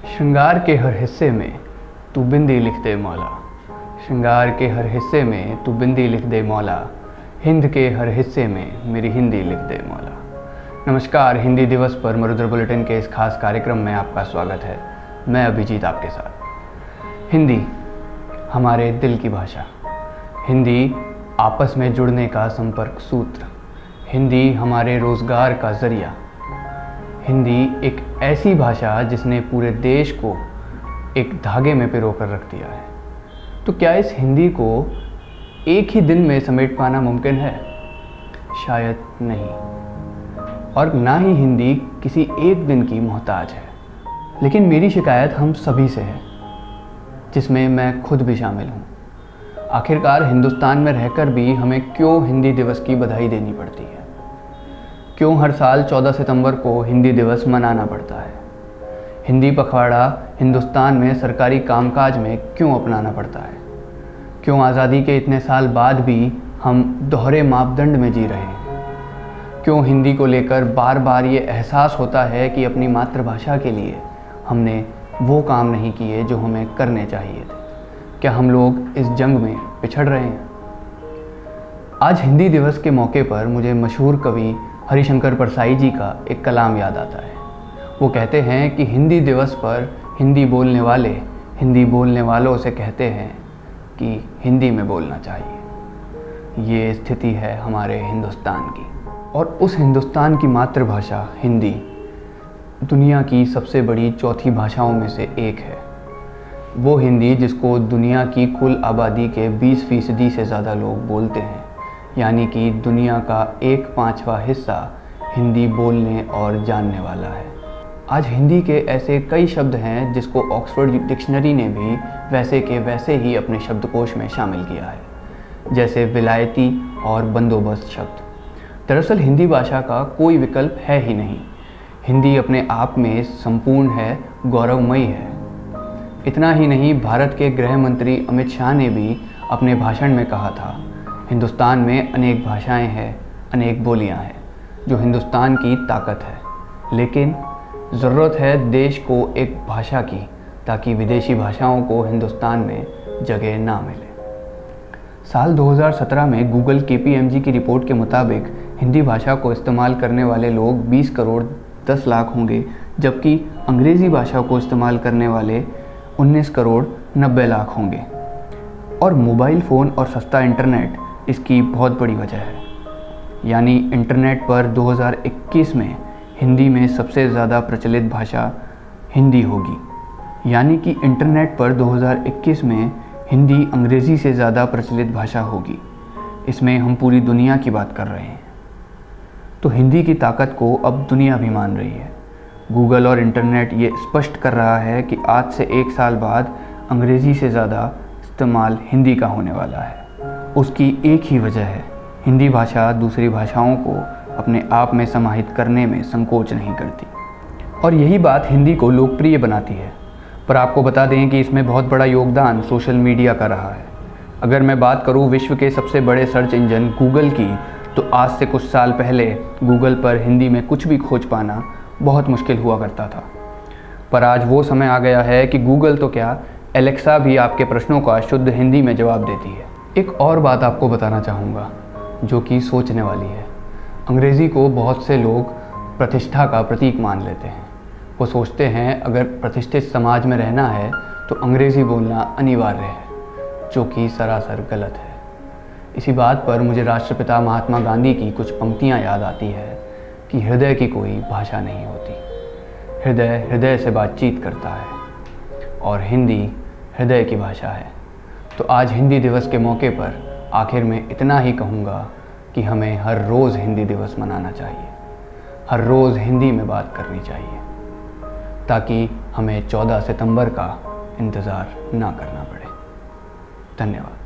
श्रृंगार के हर हिस्से में तू बिंदी लिख दे मौला। श्रृंगार के हर हिस्से में तू बिंदी लिख दे मौला। हिंद के हर हिस्से में मेरी हिंदी लिख दे मौला। नमस्कार, हिंदी दिवस पर मरुद्र बुलेटिन के इस खास कार्यक्रम में आपका स्वागत है। मैं अभिजीत आपके साथ। हिंदी हमारे दिल की भाषा, हिंदी आपस में जुड़ने का संपर्क सूत्र, हिंदी हमारे रोज़गार का ज़रिया। हिंदी एक ऐसी भाषा जिसने पूरे देश को एक धागे में पिरो कर रख दिया है। तो क्या इस हिंदी को एक ही दिन में समेट पाना मुमकिन है? शायद नहीं। और ना ही हिंदी किसी एक दिन की मोहताज है। लेकिन मेरी शिकायत हम सभी से है, जिसमें मैं खुद भी शामिल हूँ। आखिरकार हिंदुस्तान में रहकर भी हमें क्यों हिंदी दिवस की बधाई देनी पड़ती है? क्यों हर साल 14 सितंबर को हिंदी दिवस मनाना पड़ता है? हिंदी पखवाड़ा हिंदुस्तान में सरकारी कामकाज में क्यों अपनाना पड़ता है? क्यों आज़ादी के इतने साल बाद भी हम दोहरे मापदंड में जी रहे हैं? क्यों हिंदी को लेकर बार बार ये एहसास होता है कि अपनी मातृभाषा के लिए हमने वो काम नहीं किए जो हमें करने चाहिए थे? क्या हम लोग इस जंग में पिछड़ रहे हैं? आज हिंदी दिवस के मौके पर मुझे मशहूर कवि हरिशंकर परसाई जी का एक कलाम याद आता है। वो कहते हैं कि हिंदी दिवस पर हिंदी बोलने वाले हिंदी बोलने वालों से कहते हैं कि हिंदी में बोलना चाहिए। ये स्थिति है हमारे हिंदुस्तान की, और उस हिंदुस्तान की मातृभाषा हिंदी दुनिया की सबसे बड़ी चौथी भाषाओं में से एक है। वो हिंदी जिसको दुनिया की कुल आबादी के 20% से ज़्यादा लोग बोलते हैं, यानी कि दुनिया का 1/5वां हिस्सा हिंदी बोलने और जानने वाला है। आज हिंदी के ऐसे कई शब्द हैं जिसको ऑक्सफोर्ड डिक्शनरी ने भी वैसे के वैसे ही अपने शब्दकोश में शामिल किया है, जैसे विलायती और बंदोबस्त शब्द। दरअसल हिंदी भाषा का कोई विकल्प है ही नहीं। हिंदी अपने आप में संपूर्ण है, गौरवमयी है। इतना ही नहीं, भारत के गृह मंत्री अमित शाह ने भी अपने भाषण में कहा था, हिंदुस्तान में अनेक भाषाएं हैं, अनेक बोलियां हैं, जो हिंदुस्तान की ताकत है। लेकिन ज़रूरत है देश को एक भाषा की, ताकि विदेशी भाषाओं को हिंदुस्तान में जगह ना मिले। साल 2017 में गूगल KPMG की रिपोर्ट के मुताबिक हिंदी भाषा को इस्तेमाल करने वाले लोग 20 करोड़ 10 लाख होंगे, जबकि अंग्रेज़ी भाषा को इस्तेमाल करने वाले 19 करोड़ 90 लाख होंगे। और मोबाइल फ़ोन और सस्ता इंटरनेट इसकी बहुत बड़ी वजह है। यानी इंटरनेट पर 2021 में हिंदी में सबसे ज़्यादा प्रचलित भाषा हिंदी होगी। यानी कि इंटरनेट पर 2021 में हिंदी अंग्रेज़ी से ज़्यादा प्रचलित भाषा होगी। इसमें हम पूरी दुनिया की बात कर रहे हैं। तो हिंदी की ताकत को अब दुनिया भी मान रही है। गूगल और इंटरनेट ये स्पष्ट कर रहा है कि आज से 1 साल बाद अंग्रेज़ी से ज़्यादा इस्तेमाल हिंदी का होने वाला है। उसकी एक ही वजह है, हिंदी भाषा दूसरी भाषाओं को अपने आप में समाहित करने में संकोच नहीं करती, और यही बात हिंदी को लोकप्रिय बनाती है। पर आपको बता दें कि इसमें बहुत बड़ा योगदान सोशल मीडिया का रहा है। अगर मैं बात करूं विश्व के सबसे बड़े सर्च इंजन गूगल की, तो आज से कुछ साल पहले गूगल पर हिंदी में कुछ भी खोज पाना बहुत मुश्किल हुआ करता था। पर आज वो समय आ गया है कि गूगल तो क्या, एलेक्सा भी आपके प्रश्नों का शुद्ध हिंदी में जवाब देती है। एक और बात आपको बताना चाहूँगा जो कि सोचने वाली है। अंग्रेज़ी को बहुत से लोग प्रतिष्ठा का प्रतीक मान लेते हैं। वो सोचते हैं अगर प्रतिष्ठित समाज में रहना है तो अंग्रेज़ी बोलना अनिवार्य है, जो कि सरासर गलत है। इसी बात पर मुझे राष्ट्रपिता महात्मा गांधी की कुछ पंक्तियाँ याद आती है कि हृदय की कोई भाषा नहीं होती, हृदय हृदय से बातचीत करता है, और हिंदी हृदय की भाषा है। तो आज हिंदी दिवस के मौके पर आखिर में इतना ही कहूँगा कि हमें हर रोज़ हिंदी दिवस मनाना चाहिए, हर रोज़ हिंदी में बात करनी चाहिए, ताकि हमें 14 सितंबर का इंतज़ार ना करना पड़े। धन्यवाद।